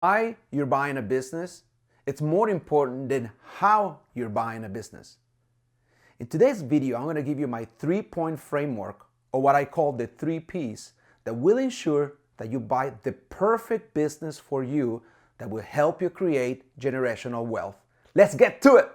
Why you're buying a business, it's more important than how you're buying a business. In today's video, I'm going to give you my 3-point framework, or what I call the 3 Ps, that will ensure that you buy the perfect business for you that will help you create generational wealth. Let's get to it.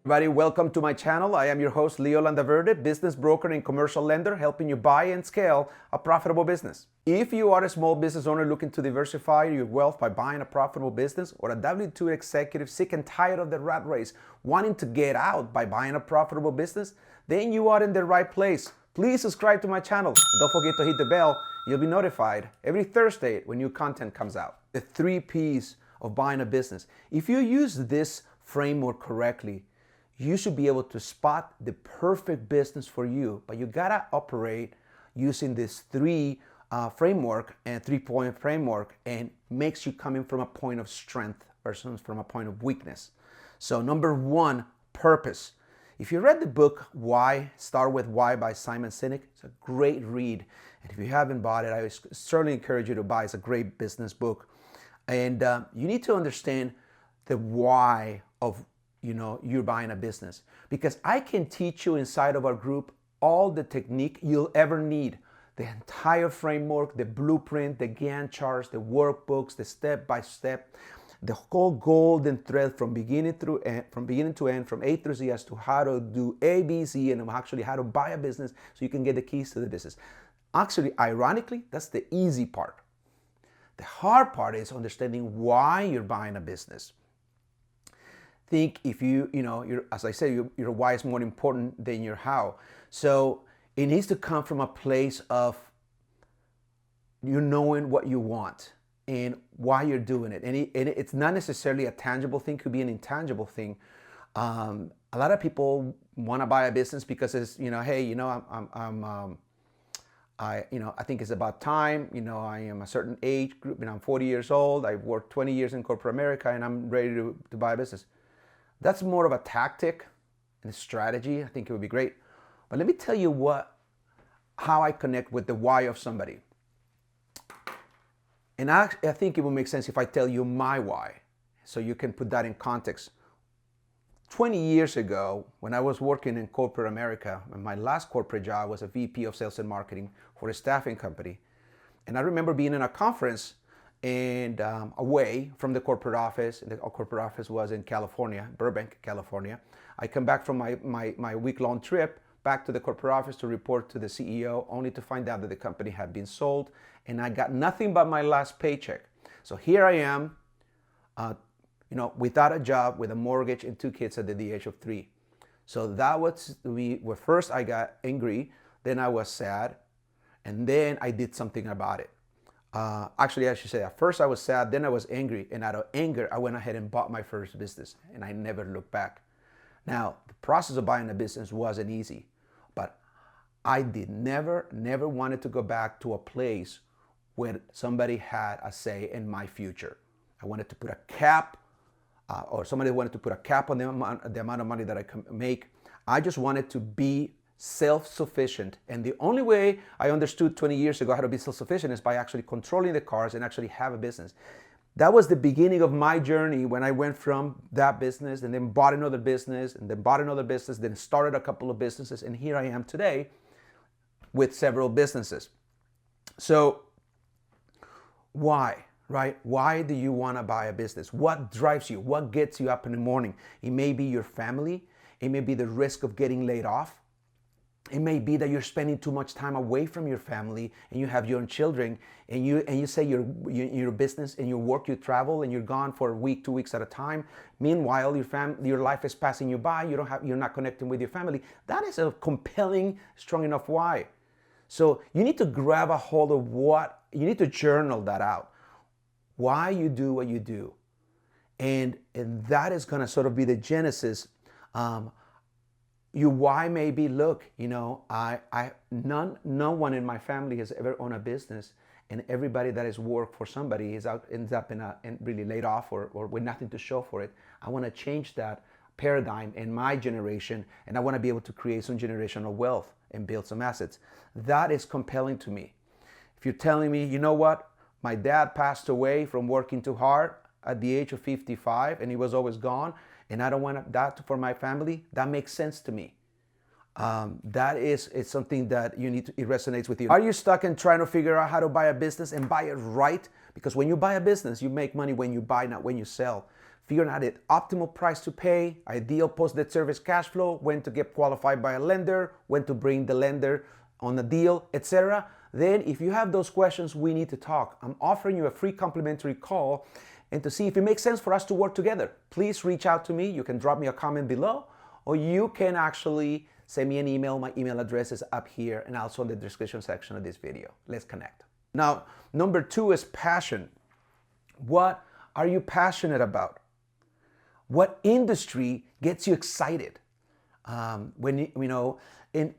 Everybody, welcome to my channel. I am your host, Leo Landaverde, business broker and commercial lender, helping you buy and scale a profitable business. If you are a small business owner looking to diversify your wealth by buying a profitable business, or a W-2 executive sick and tired of the rat race, wanting to get out by buying a profitable business, then you are in the right place. Please subscribe to my channel. Don't forget to hit the bell. You'll be notified every Thursday when new content comes out. The 3 Ps of buying a business. If you use this framework correctly, you should be able to spot the perfect business for you, but you gotta operate using this 3-point framework, and makes you coming from a point of strength versus from a point of weakness. So number 1, purpose. If you read the book Why, Start With Why by Simon Sinek, it's a great read. And if you haven't bought it, I certainly encourage you to buy it. It's a great business book. And you need to understand the why of you're buying a business, because I can teach you inside of our group all the technique you'll ever need, the entire framework, the blueprint, the Gantt charts, the workbooks, the step-by-step, the whole golden thread from beginning to end, from A through Z, as to how to do A, B, C, and actually how to buy a business so you can get the keys to the business. Actually, ironically, that's the easy part. The hard part is understanding why you're buying a business. Think if as I say, your why is more important than your how. So it needs to come from a place of you knowing what you want and why you're doing it. And it's not necessarily a tangible thing, it could be an intangible thing. A lot of people want to buy a business because it's, hey, I think it's about time. I am a certain age group, I'm 40 years old. I've worked 20 years in corporate America, and I'm ready to buy a business. That's more of a tactic and a strategy. I think it would be great. But let me tell you how I connect with the why of somebody. And I think it will make sense if I tell you my why, so you can put that in context. 20 years ago, when I was working in corporate America, my last corporate job was a VP of sales and marketing for a staffing company. And I remember being in a conference and away from the corporate office. The corporate office was in California, Burbank, California. I come back from my week-long trip back to the corporate office to report to the CEO, only to find out that the company had been sold, and I got nothing but my last paycheck. So here I am, without a job, with a mortgage and 2 kids at the age of 3. So that was, first I got angry, then I was sad, and then I did something about it. Actually, I should say, at first I was sad, then I was angry, and out of anger, I went ahead and bought my first business, and I never looked back. Now, the process of buying a business wasn't easy, but I never wanted to go back to a place where somebody had a say in my future. I wanted to put a cap, or somebody wanted to put a cap on the amount of money that I can make. I just wanted to be self-sufficient. And the only way I understood 20 years ago how to be self-sufficient is by actually controlling the cars and actually have a business. That was the beginning of my journey, when I went from that business and then bought another business and then bought another business, then started a couple of businesses, and here I am today with several businesses. So why, right? Why do you want to buy a business? What drives you? What gets you up in the morning? It may be your family. It may be the risk of getting laid off. It may be that you're spending too much time away from your family, and you have your own children, and you say your business and your work, you travel and you're gone for a week, 2 weeks at a time. Meanwhile, your life is passing you by. You're not connecting with your family. That is a compelling, strong enough why. So you need to grab a hold of you need to journal that out. Why you do what you do, and that is going to sort of be the genesis. Your why may be, look, no one in my family has ever owned a business, and everybody that has worked for somebody ends up really laid off or with nothing to show for it. I want to change that paradigm in my generation, and I want to be able to create some generational wealth and build some assets. That is compelling to me. If you're telling me, you know what, my dad passed away from working too hard at the age of 55 and he was always gone, and I don't want that for my family, that makes sense to me. That is it's something that it resonates with you. Are you stuck in trying to figure out how to buy a business and buy it right? Because when you buy a business, you make money when you buy, not when you sell. Figuring out the optimal price to pay, ideal post-debt service cash flow, when to get qualified by a lender, when to bring the lender on the deal, etc. Then if you have those questions, we need to talk. I'm offering you a free complimentary call, and to see if it makes sense for us to work together, please reach out to me. You can drop me a comment below, or you can actually send me an email. My email address is up here and also in the description section of this video. Let's connect. Now, number 2 is passion. What are you passionate about? What industry gets you excited? When you know, in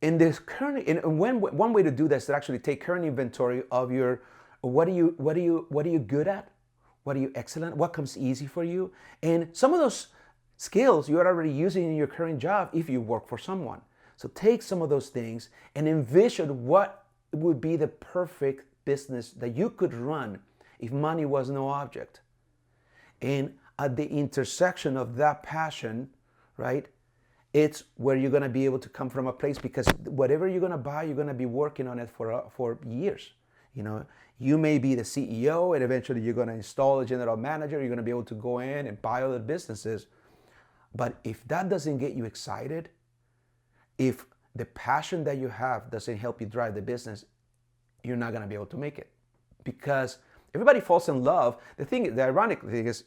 this current, one way to do this is to actually take current inventory of your what are you good at? What are you excellent? What comes easy for you? And some of those skills you are already using in your current job if you work for someone. So take some of those things and envision what would be the perfect business that you could run if money was no object. And at the intersection of that passion, right, it's where you're going to be able to come from a place, because whatever you're going to buy, you're going to be working on it for years. You know, you may be the CEO and eventually you're going to install a general manager. You're going to be able to go in and buy other businesses. But if that doesn't get you excited, if the passion that you have doesn't help you drive the business, you're not going to be able to make it. Because everybody falls in love. The ironic thing is,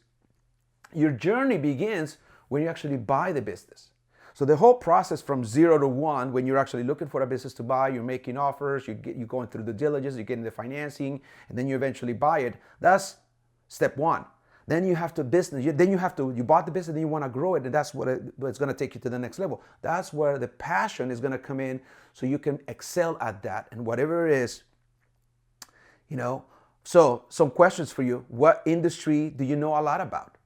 your journey begins when you actually buy the business. So the whole process from 0 to 1, when you're actually looking for a business to buy, you're making offers, you're going through the diligence, you're getting the financing, and then you eventually buy it. That's step 1. Then you have to you bought the business, then you want to grow it, and that's what's going to take you to the next level. That's where the passion is going to come in, so you can excel at that. And whatever it is, you know. So some questions for you. What industry do you know a lot about?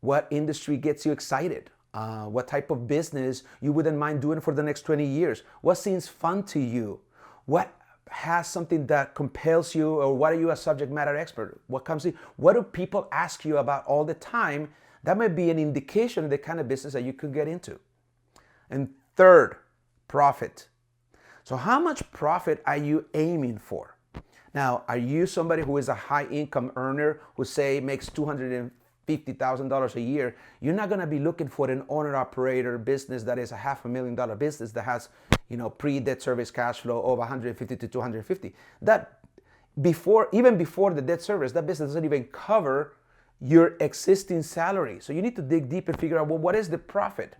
What industry gets you excited? What type of business you wouldn't mind doing for the next 20 years? What seems fun to you? What has something that compels you, or what are you a subject matter expert? What do people ask you about all the time? That might be an indication of the kind of business that you could get into. And third, profit. So how much profit are you aiming for? Now, are you somebody who is a high income earner who say makes $250,000 a year? You're not going to be looking for an owner-operator business that is a $500,000 business that has, you know, pre-debt service cash flow of 150 to 250. That even before the debt service, that business doesn't even cover your existing salary. So you need to dig deep and figure out, well, what is the profit?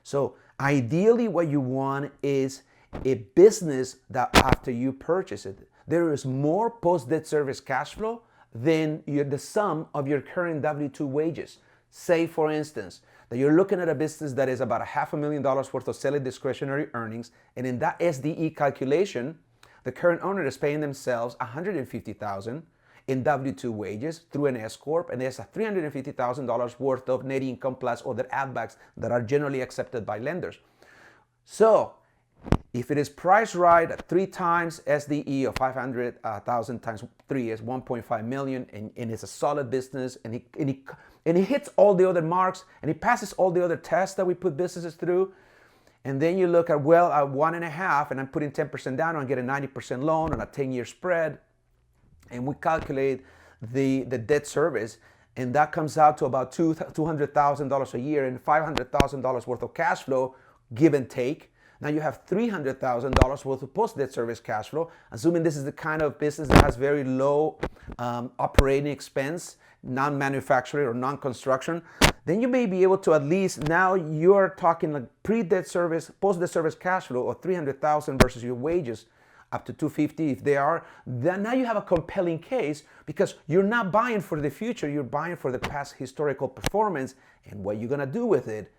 So ideally, what you want is a business that after you purchase it, there is more post-debt service cash flow than the sum of your current W-2 wages. Say, for instance, that you're looking at a business that is about $500,000 worth of selling discretionary earnings, and in that SDE calculation, the current owner is paying themselves $150,000 in W-2 wages through an S-corp, and there's a $350,000 worth of net income plus other add-backs that are generally accepted by lenders. So if it is priced right at 3 times SDE of 500,000 times 3 is 1.5 million, and it's a solid business, and it hits all the other marks, and it passes all the other tests that we put businesses through. And then you look at, well, at 1.5, and I'm putting 10% down, and I get a 90% loan on a 10-year spread, and we calculate the debt service, and that comes out to about $200,000 a year and $500,000 worth of cash flow, give and take. Now you have $300,000 worth of post-debt service cash flow, assuming this is the kind of business that has very low operating expense, non-manufacturing or non-construction. Then you may be able to at least, now you're talking like pre-debt service, post-debt service cash flow of $300,000 versus your wages up to $250,000 if they are. Then now you have a compelling case, because you're not buying for the future, you're buying for the past historical performance and what you're gonna do with it.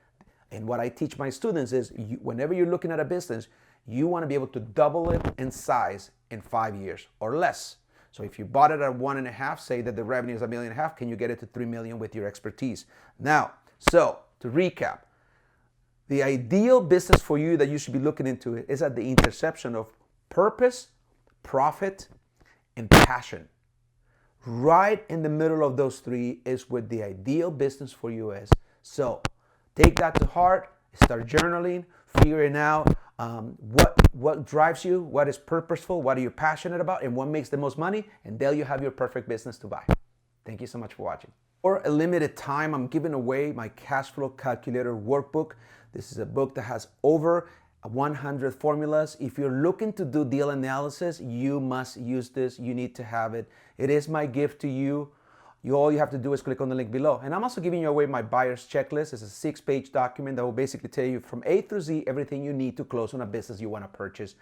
And what I teach my students is, whenever you're looking at a business, you want to be able to double it in size in 5 years or less. So if you bought it at 1.5, say that the revenue is $1.5 million, can you get it to $3 million with your expertise? Now, So to recap, the ideal business for you that you should be looking into is at the intersection of purpose, profit, and passion. Right in the middle of those three is what the ideal business for you is. So take that to heart, start journaling, figuring out what drives you, what is purposeful, what are you passionate about, and what makes the most money, and there you have your perfect business to buy. Thank you so much for watching. For a limited time, I'm giving away my cash flow calculator workbook. This is a book that has over 100 formulas. If you're looking to do deal analysis, you must use this. You need to have it. It is my gift to you. All you have to do is click on the link below. And I'm also giving you away my buyer's checklist. It's a 6-page document that will basically tell you from A through Z everything you need to close on a business you want to purchase.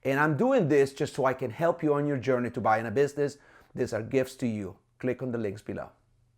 And I'm doing this just so I can help you on your journey to buying a business. These are gifts to you. Click on the links below.